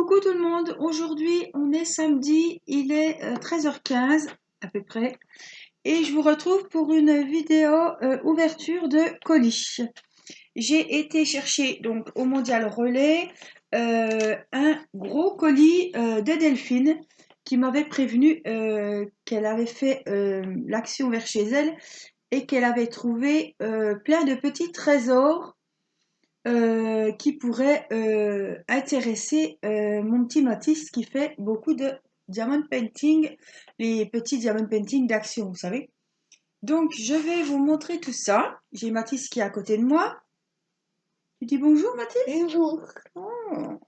Coucou tout le monde, aujourd'hui on est samedi, il est 13h15 à peu près et je vous retrouve pour une vidéo ouverture de colis. J'ai été chercher donc au Mondial Relais un gros colis de Delphine qui m'avait prévenu qu'elle avait fait l'action vers chez elle et qu'elle avait trouvé plein de petits trésors qui pourrait intéresser mon petit Mathis qui fait beaucoup de diamond painting, les petits diamond painting d'action, vous savez. Donc, je vais vous montrer tout ça. J'ai Mathis qui est à côté de moi. Tu dis bonjour, Mathis? Bonjour. Oh.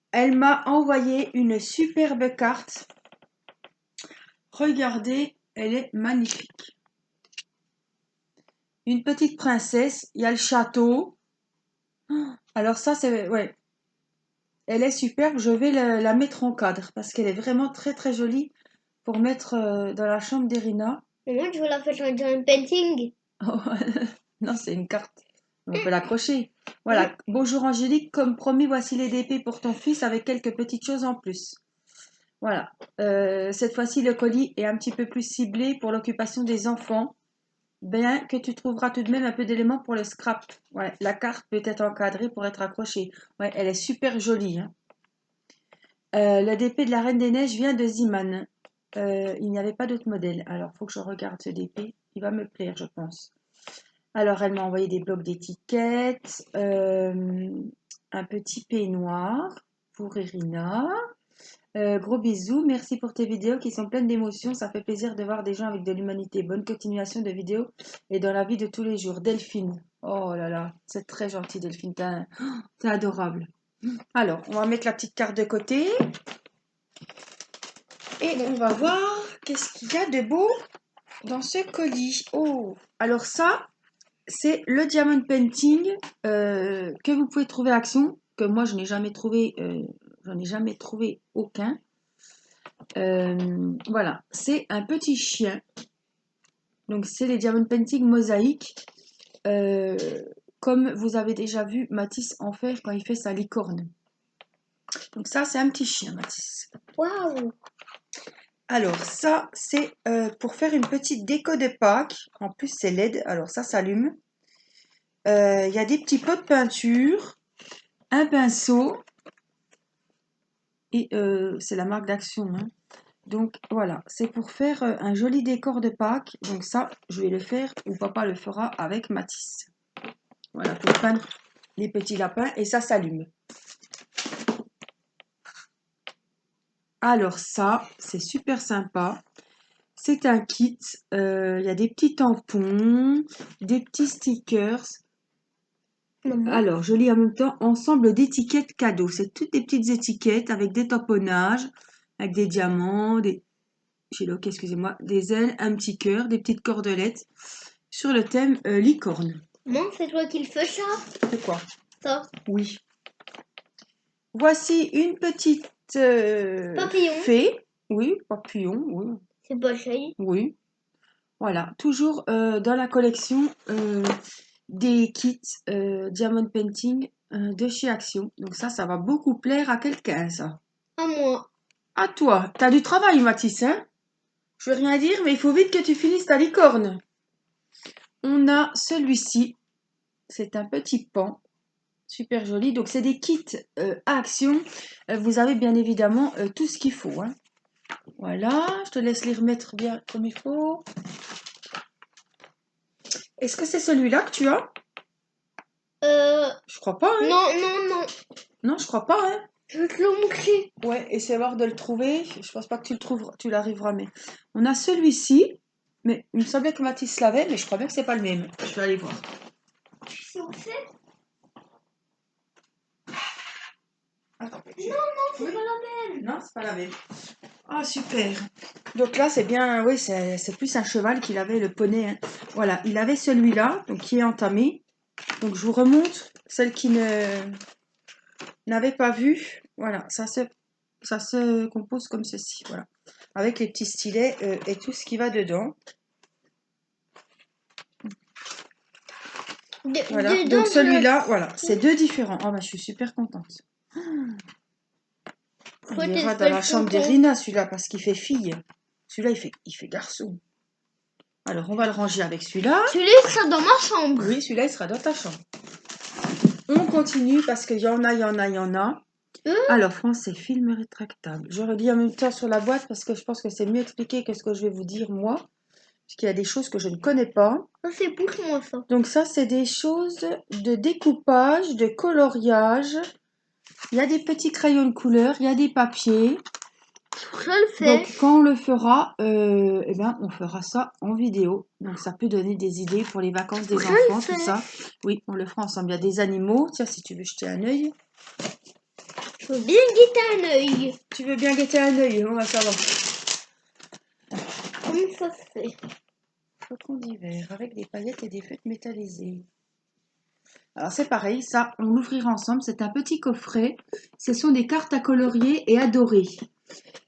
Elle m'a envoyé une superbe carte. Regardez, elle est magnifique. Une petite princesse, il y a le château. Alors ça, c'est... Ouais, elle est superbe, je vais la mettre en cadre parce qu'elle est vraiment très très jolie pour mettre dans la chambre d'Irina. Et moi, je veux la faire dans un painting. Non, c'est une carte. On peut l'accrocher. Voilà. Bonjour Angélique, comme promis, voici les DP pour ton fils avec quelques petites choses en plus. Voilà. Cette fois-ci, le colis est un petit peu plus ciblé pour l'occupation des enfants, bien que tu trouveras tout de même un peu d'éléments pour le scrap. Ouais, la carte peut être encadrée pour être accrochée. Ouais, elle est super jolie, hein. Le DP de la Reine des Neiges vient de Ziman. Il n'y avait pas d'autre modèle. Alors, il faut que je regarde ce DP. Il va me plaire, je pense. Alors, elle m'a envoyé des blocs d'étiquettes, un petit peignoir pour Irina. Gros bisous, merci pour tes vidéos qui sont pleines d'émotions. Ça fait plaisir de voir des gens avec de l'humanité. Bonne continuation de vidéos et dans la vie de tous les jours. Delphine. Oh là là, c'est très gentil, Delphine. T'es adorable. Alors, on va mettre la petite carte de côté. Et on va voir qu'est-ce qu'il y a de beau dans ce colis. Oh, alors ça, c'est le diamond painting que vous pouvez trouver à Action, que moi je n'ai jamais trouvé, j'en ai jamais trouvé aucun. Voilà, c'est un petit chien. Donc c'est les diamond painting mosaïques, euh, comme vous avez déjà vu Mathis en faire quand il fait sa licorne. Donc ça, c'est un petit chien, Mathis. Waouh. Alors ça, c'est pour faire une petite déco de Pâques. En plus, c'est LED, alors ça s'allume. Il y a des petits pots de peinture, un pinceau, et c'est la marque d'Action, hein. Donc voilà, c'est pour faire un joli décor de Pâques. Donc ça, je vais le faire, ou papa le fera avec Mathis. Voilà, pour peindre les petits lapins, et ça s'allume. Alors ça, c'est super sympa. C'est un kit. Il y a des petits tampons, des petits stickers. Maman. Alors, je lis en même temps ensemble d'étiquettes cadeaux. C'est toutes des petites étiquettes avec des tamponnages, avec des diamants, excusez-moi, des ailes, un petit cœur, des petites cordelettes sur le thème licorne. Maman, c'est toi qui le fais ça. C'est quoi? Ça. Oui. Voici une petite Papillon. fée. Oui, papillon, oui. C'est pas chéri. Oui. Voilà, toujours dans la collection des kits Diamond Painting de chez Action. Donc ça va beaucoup plaire à quelqu'un, ça. À moi. À toi, t'as du travail, Mathis, hein? Je veux rien dire, mais il faut vite que tu finisses ta licorne. On a celui-ci. C'est un petit pan. Super joli. Donc, c'est des kits à Action. Vous avez bien évidemment tout ce qu'il faut, hein. Voilà, je te laisse les remettre bien comme il faut. Est-ce que c'est celui-là que tu as? Je crois pas, hein? Non, non, non. Non, je crois pas, hein? Je vais te le montrer. Ouais, essaie voir de le trouver. Je pense pas que tu le trouves, tu l'arriveras, mais on a celui-ci. Mais il me semblait que Mathis l'avait, mais je crois bien que c'est pas le même. Je vais aller voir. C'est où c'est? Attends, Non, non, c'est pas la même. Non, c'est pas la même. Ah, super. Donc là, c'est bien, oui, c'est plus un cheval qu'il avait, le poney, hein. Voilà, il avait celui-là, donc qui est entamé. Donc je vous remonte celle qui n'avait pas vu. Voilà, ça se compose comme ceci, voilà. Avec les petits stylets et tout ce qui va dedans. Voilà, Dedans, donc celui-là, voilà, c'est deux différents. Oh, bah, je suis super contente. Toi, Il t'es ira dans la seul chambre tonton. d'Irina, celui-là, parce qu'il fait fille. Celui-là, il fait garçon. Alors, on va le ranger avec celui-là. Celui-là, il sera dans ma chambre. Oui, celui-là, il sera dans ta chambre. On continue parce qu'il y en a, il y en a, il y en a. Alors, français, film rétractable. Je redis en même temps sur la boîte parce que je pense que c'est mieux expliqué que ce que je vais vous dire moi. Parce qu'il y a des choses que je ne connais pas. Ça, c'est pour moi, ça. Donc ça, c'est des choses de découpage, de coloriage. Il y a des petits crayons de couleur, il y a des papiers. Je le fais. Donc quand on le fera, eh ben, on fera ça en vidéo. Donc ça peut donner des idées pour les vacances des Je enfants, le fais. tout ça. Oui, on le fera ensemble. Il y a des animaux. Tiens, si tu veux jeter un œil. Je veux bien guetter un œil. Tu veux bien guetter un œil, on va savoir. Comment ça se fait? Flocons d'hiver avec des paillettes et des feuilles métallisées. Alors c'est pareil, ça on l'ouvrira ensemble, c'est un petit coffret, ce sont des cartes à colorier et à dorer.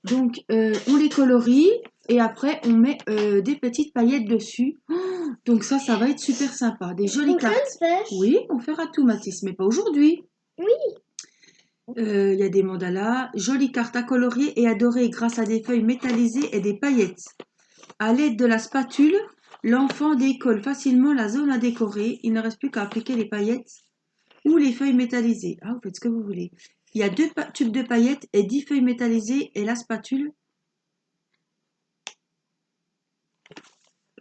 Donc on les colorie et après on met des petites paillettes dessus. Oh, donc ça va être super sympa, des jolies Faut que je cartes. le fasse. Oui, on fera tout Mathis, mais pas aujourd'hui. Oui. Il y a des mandalas, jolies cartes à colorier et à dorer grâce à des feuilles métallisées et des paillettes. À l'aide de la spatule, l'enfant décolle facilement la zone à décorer. Il ne reste plus qu'à appliquer les paillettes ou les feuilles métallisées. Ah, vous faites ce que vous voulez. Il y a 2 tubes de paillettes et 10 feuilles métallisées et la spatule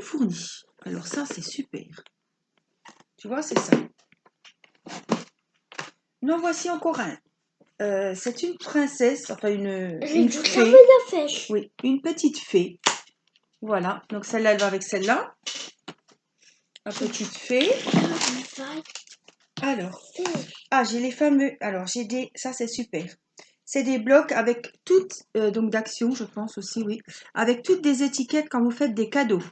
fournie. Alors ça, c'est super. Tu vois, c'est ça. Nous voici encore un. C'est une princesse, enfin une fée. La fée. Oui, une petite fée. Voilà, donc celle-là, elle va avec celle-là. La petite fée. Alors, j'ai les fameux. Alors, j'ai des. Ça, c'est super. C'est des blocs avec toutes. Donc, d'action, je pense aussi, oui. Avec toutes des étiquettes quand vous faites des cadeaux.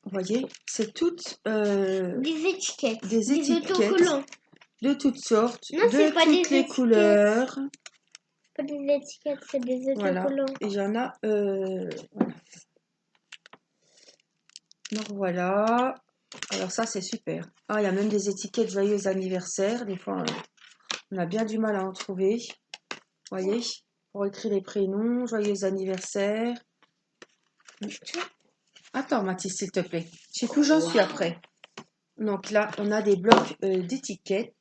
Vous voyez, c'est toutes. Des étiquettes. Des étiquettes. Autocollants. De toutes sortes. Non, c'est de pas des toutes les étiquettes. couleurs. Pas des étiquettes, c'est des Voilà. autocollants. Et il y en a. Voilà. Donc, voilà. Alors, ça, c'est super. Ah, il y a même des étiquettes joyeux anniversaire. Des fois. On a bien du mal à en trouver. Vous voyez, pour écrire les prénoms, joyeux anniversaire. Attends, Mathis, s'il te plaît. Je sais plus où j'en suis après. Donc là, on a des blocs d'étiquettes.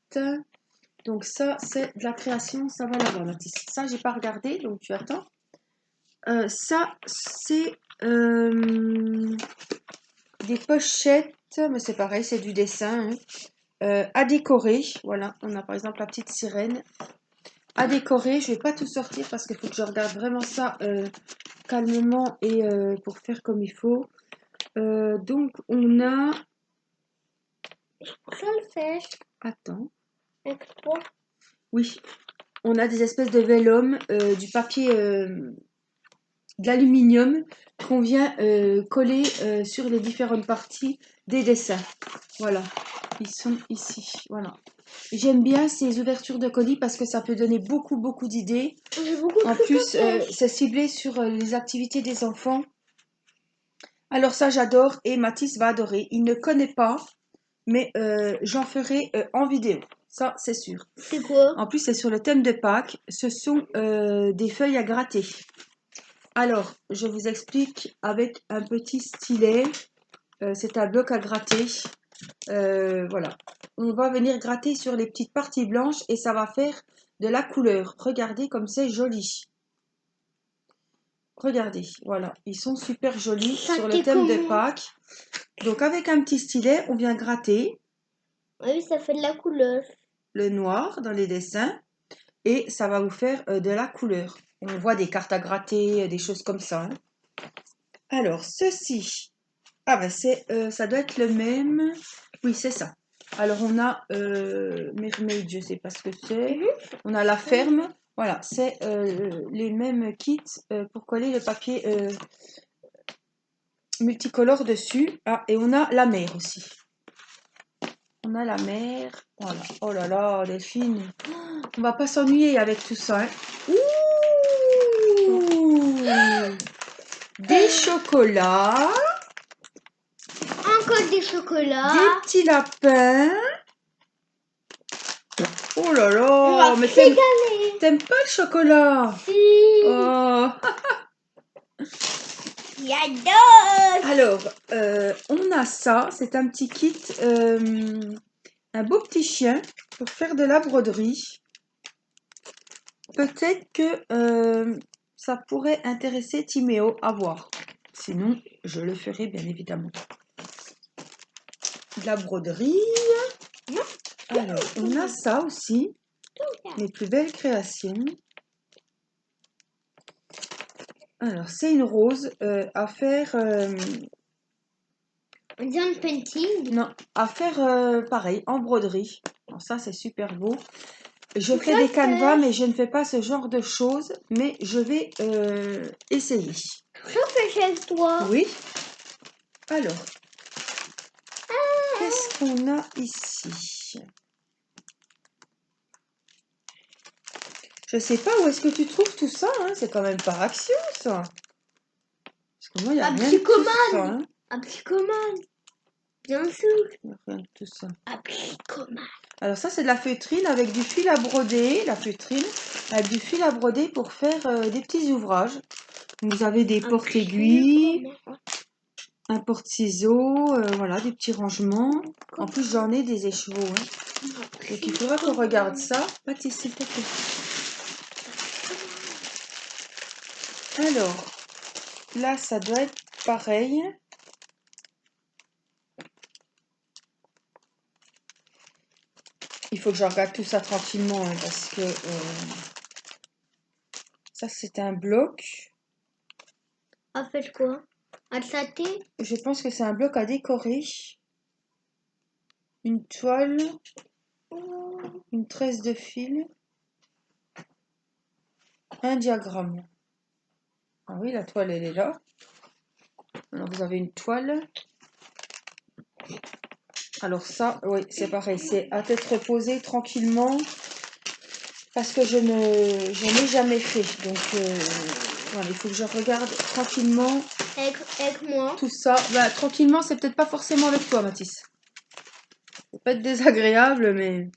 Donc ça, c'est de la création. Ça va là-bas, Mathis. Ça, j'ai pas regardé, donc tu attends. Ça, c'est des pochettes. Mais c'est pareil, c'est du dessin. À décorer. Voilà, on a par exemple la petite sirène. À décorer, je vais pas tout sortir parce qu'il faut que je regarde vraiment ça calmement et pour faire comme il faut. Donc on a. Ça le fait. Attends. Avec toi. Oui, on a des espèces de vélum, du papier, de l'aluminium qu'on vient coller sur les différentes parties des dessins. Voilà, ils sont ici. Voilà. J'aime bien ces ouvertures de colis parce que ça peut donner beaucoup d'idées. En plus, c'est ciblé sur les activités des enfants. Alors ça, j'adore et Mathis va adorer. Il ne connaît pas, mais j'en ferai en vidéo. Ça, c'est sûr. C'est quoi? En plus, c'est sur le thème de Pâques. Ce sont des feuilles à gratter. Alors, je vous explique avec un petit stylet. C'est un bloc à gratter. Voilà. On va venir gratter sur les petites parties blanches et ça va faire de la couleur. Regardez comme c'est joli. Regardez, voilà. Ils sont super jolis Ça sur le thème de comment? Pâques. Donc, avec un petit stylet, on vient gratter Oui, ça fait de la couleur. le noir dans les dessins et ça va vous faire de la couleur. On voit des cartes à gratter, des choses comme ça. Hein. Alors, ceci, ah ben ça doit être le même. Oui, c'est ça. Alors, on a Mermaid, je ne sais pas ce que c'est. On a la ferme. Voilà, c'est les mêmes kits pour coller le papier multicolore dessus. Ah, et on a la mer aussi. On a la mer. Voilà. Oh là là, Delphine. On va pas s'ennuyer avec tout ça. Hein. Ouh, des chocolats. Encore des chocolats. Des petits lapins. Oh là On là, va mais se t'aimes régaler. pas le chocolat? Si. Oh. J'adore. Alors, on a ça, c'est un petit kit, un beau petit chien pour faire de la broderie. Peut-être que ça pourrait intéresser Timéo à voir. Sinon, je le ferai bien évidemment. De la broderie. Non. Alors, on a ça aussi, mes plus belles créations. Alors, c'est une rose à faire, John painting. non, à faire pareil, en broderie. Alors ça, c'est super beau. Je fais Je des fais. canevas, mais je ne fais pas ce genre de choses. Mais je vais essayer. Je fais chez toi. Oui. Alors, qu'est-ce qu'on a ici? Je sais pas où est-ce que tu trouves tout ça, hein. C'est quand même par Action, ça. Parce que moi, il n'y a Un rien petit de tout commande. ça, hein. Un petit commande. Bien sûr. Il n'y a rien de tout ça. Un petit commande. Alors ça, c'est de la feutrine avec du fil à broder. La feutrine avec du fil à broder pour faire des petits ouvrages. Vous avez des porte-aiguilles, un porte-ciseaux, voilà, des petits rangements. En plus, j'en ai des écheveaux, hein. Donc, il faudra qu'on regarde ça. Mathis, s'il te plaît. Alors, là, ça doit être pareil. Il faut que je regarde tout ça tranquillement, hein, parce que ça, c'est un bloc. A fait quoi? Un saté? Je pense que c'est un bloc à décorer. Une toile, une tresse de fil, un diagramme. Ah oui, la toile, elle est là. Alors, vous avez une toile. Alors ça, oui, c'est pareil. C'est à tête reposée, tranquillement. Parce que je n'ai jamais fait. Donc, voilà, il faut que je regarde tranquillement Avec moi. tout ça. Bah, tranquillement, c'est peut-être pas forcément avec toi, Mathis. Ça peut pas être désagréable, mais...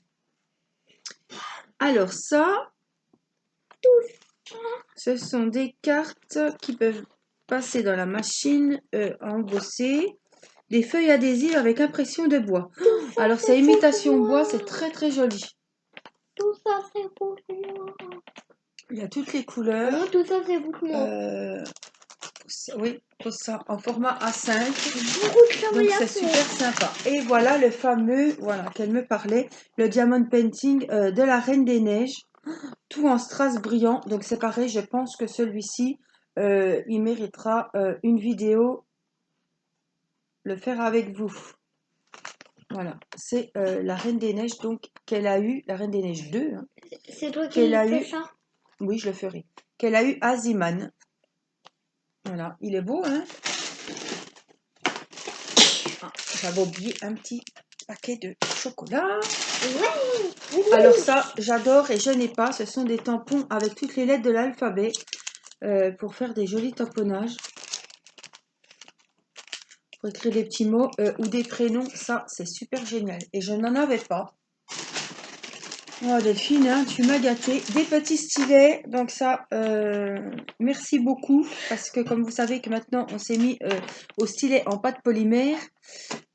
Alors ça, ce sont des cartes qui peuvent passer dans la machine à embosser. Des feuilles adhésives avec impression de bois. Alors c'est imitation bois, c'est très très joli. Tout ça, c'est pour moi. Il y a toutes les couleurs. Maman, tout ça, c'est pour moi. Oui, pour ça, en format A5. Beaucoup de Donc travail à c'est faire. super sympa. Et voilà le fameux, voilà, qu'elle me parlait, le diamond painting de la Reine des Neiges. Tout en strass brillant. Donc c'est pareil, je pense que celui-ci, il méritera une vidéo, le faire avec vous. Voilà, c'est la Reine des Neiges, donc qu'elle a eu, la Reine des Neiges 2, hein, C'est toi qui qu'elle a fais eu, ça? oui je le ferai, qu'elle a eu à Ziman. Voilà, il est beau, hein. Ah, j'avais oublié un petit paquet de chocolat. Ouais. Alors ça, j'adore et je n'ai pas. Ce sont des tampons avec toutes les lettres de l'alphabet pour faire des jolis tamponnages. Pour écrire des petits mots ou des prénoms. Ça, c'est super génial. Et je n'en avais pas. Oh Delphine, hein, tu m'as gâté. Des petits stylets. Donc ça, merci beaucoup. Parce que comme vous savez que maintenant, on s'est mis au stylet en pâte polymère.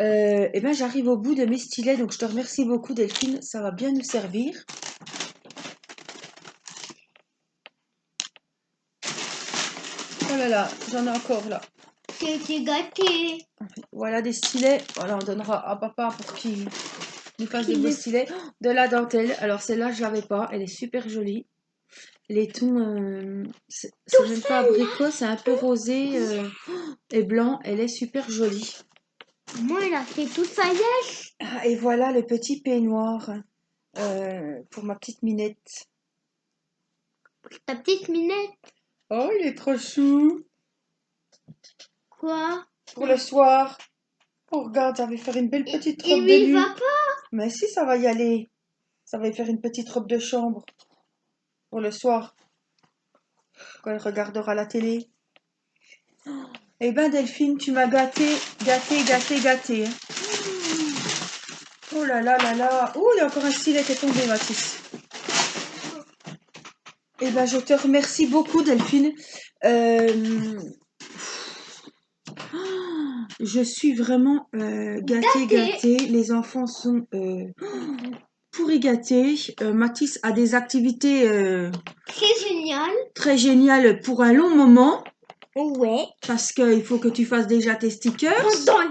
Et ben j'arrive au bout de mes stylets. Donc je te remercie beaucoup Delphine. Ça va bien nous servir. Oh là là, j'en ai encore là. J'ai gâté. Voilà des stylets. Voilà, on donnera à papa pour qu'il nous fasse des Il beaux est- stylets. Oh, de la dentelle. Alors celle-là, je l'avais pas. Elle est super jolie. Les tons, c'est même pas abricot, c'est un peu rosé et blanc. Elle est super jolie. Moi, il a fait tout ça hier. Ah, et voilà le petit peignoir pour ma petite Minette. Ta petite minette. Oh, il est trop chou. Quoi? Pour le soir. Oh, regarde, ça va faire une belle petite Et robe de lui, il nuit. va pas. Mais si, ça va y aller. Ça va y faire une petite robe de chambre pour le soir, quand elle regardera la télé. Eh ben Delphine, tu m'as gâté, gâté, gâté, gâté, hein. Oh là là là là. Oh, il y a encore un stylet qui est tombé, Mathis. Eh ben, je te remercie beaucoup, Delphine. Euh, Je suis vraiment gâtée, gâtée. Les enfants sont pourris gâtés. Mathis a des activités C'est génial. très géniales pour un long moment. Ouais. Parce qu'il faut que tu fasses déjà tes stickers. Pendant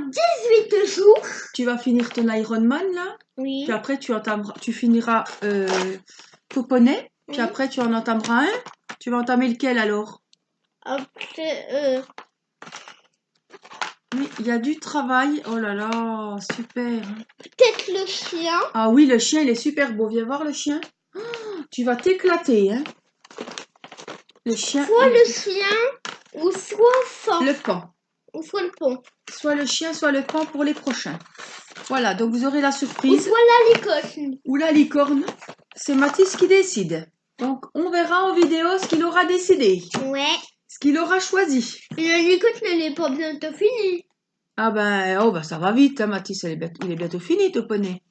18 jours. Tu vas finir ton Ironman là. Oui. Puis après, tu finiras Poponnet. Puis Oui. après, tu en entameras un. Tu vas entamer lequel alors? Après, Oui, il y a du travail. Oh là là, super. peut-être le chien. Ah oui, le chien, il est super beau. Viens voir le chien. Oh, tu vas t'éclater, hein. Le chien. Soit le chien ou soit ça. Le pan. Ou soit le pont. Soit le chien, soit le pan pour les prochains. Voilà, donc vous aurez la Ou surprise. soit la licorne. Ou la licorne. C'est Mathis qui décide. Donc, on verra en vidéo ce qu'il aura décidé. Ouais. Ce qu'il aura choisi. La licorne, elle est pas bientôt finie. Ah ben, oh ben ça va vite, hein, Mathis, il est bientôt fini, ton poney.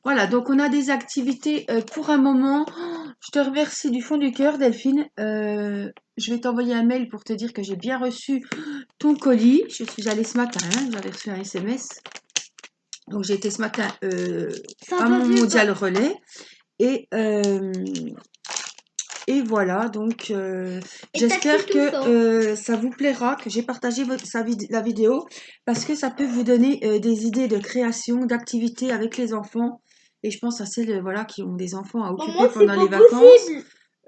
Voilà, donc on a des activités pour un moment. Oh, je te remercie du fond du cœur, Delphine. Je vais t'envoyer un mail pour te dire que j'ai bien reçu ton colis. Je suis allée ce matin, hein, j'avais reçu un SMS. Donc j'ai été ce matin à mon mondial relais. Et voilà, donc j'espère que ça vous plaira, que j'ai partagé la vidéo, parce que ça peut vous donner des idées de création, d'activités avec les enfants. Et je pense à celles voilà, qui ont des enfants à occuper pendant les vacances.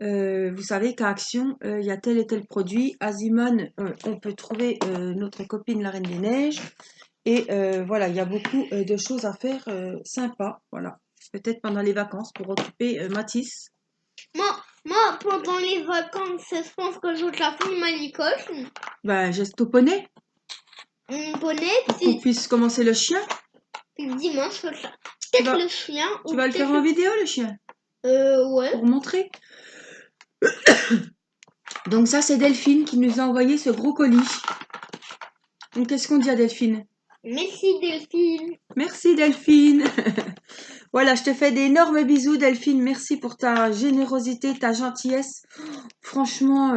Vous savez qu'à Action, il y a tel et tel produit. À Zimone, on peut trouver notre copine la Reine des Neiges. Et voilà, il y a beaucoup de choses à faire sympas. Voilà, peut-être pendant les vacances pour occuper Mathis. Moi, pendant les vacances, je pense que je la fais ma licorne. Ben, geste au poney. Mon poney, Pour qu'on puisse commencer le chien. le dimanche, peut-être le chien. Tu vas le faire en vidéo, le chien? Ouais. Pour montrer. Donc ça, c'est Delphine qui nous a envoyé ce gros colis. Donc, qu'est-ce qu'on dit à Delphine? Merci, Delphine. Merci, Delphine. Voilà, je te fais d'énormes bisous, Delphine. Merci pour ta générosité, ta gentillesse. Franchement,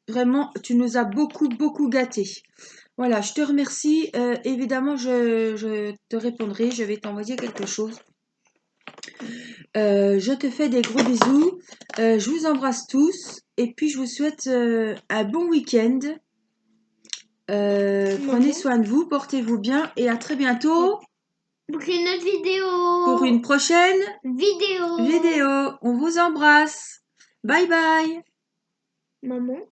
vraiment, tu nous as beaucoup, beaucoup gâtés. Voilà, je te remercie. Évidemment, je te répondrai. Je vais t'envoyer quelque chose. Je te fais des gros bisous. Je vous embrasse tous. Et puis, je vous souhaite un bon week-end. Prenez soin de vous, portez-vous bien et à très bientôt. Pour une autre vidéo. Pour une prochaine vidéo. On vous embrasse. Bye bye. Maman.